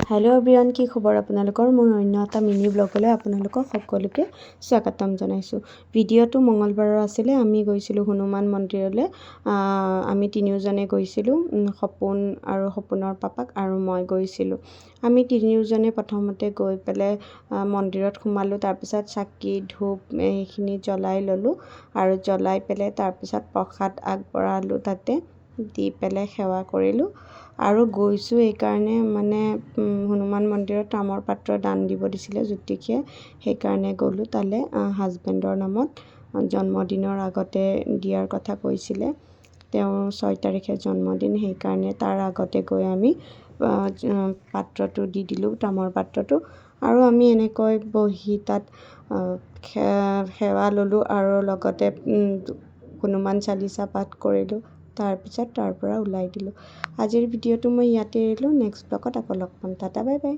Hello' everyone, কি খবৰ আপোনালোকৰ? মোৰ অন্য এটা মিনি ব্লগলৈ আপোনালোকক সকলোকে স্বাগতম জনাইছোঁ। ভিডিঅ'টো মঙলবাৰৰ আছিলে। আমি গৈছিলোঁ হনুমান মন্দিৰলৈ। আমি তিনিওজনে গৈছিলোঁ, সপোন আৰু সপোনৰ পাপাক আৰু মই গৈছিলোঁ। আমি তিনিওজনে প্ৰথমতে গৈ পেলাই মন্দিৰত সোমালোঁ। তাৰপিছত চাকি ধূপ এইখিনি জ্বলাই ল'লোঁ আৰু জ্বলাই পেলাই তাৰপিছত প্ৰসাদ আগবঢ়ালোঁ। তাতে দি পেলাই সেৱা কৰিলোঁ আৰু গৈছোঁ এইকাৰণে মানে হনুমান মন্দিৰত তামৰ পাত্ৰ দান দিব দিছিলে জ্যোতিষীয়ে, সেইকাৰণে গ'লোঁ তালৈ। হাজবেণ্ডৰ নামত জন্মদিনৰ আগতে দিয়াৰ কথা কৈছিলে। তেওঁৰ 6 তাৰিখে জন্মদিন, সেইকাৰণে তাৰ আগতে গৈ আমি পাত্ৰটো দি দিলোঁ, তামৰ পাত্ৰটো। আৰু আমি এনেকৈ বহি তাত সেৱা ল'লোঁ আৰু লগতে হনুমান চালিচা পাঠ কৰিলোঁ। তাৰপিছত তাৰ পৰা ওলাই দিলোঁ। আজিৰ ভিডিঅ'টো মই ইয়াতে এৰিলোঁ। নেক্সট ব্লগত আকৌ লগ পাম। Tata, bye bye.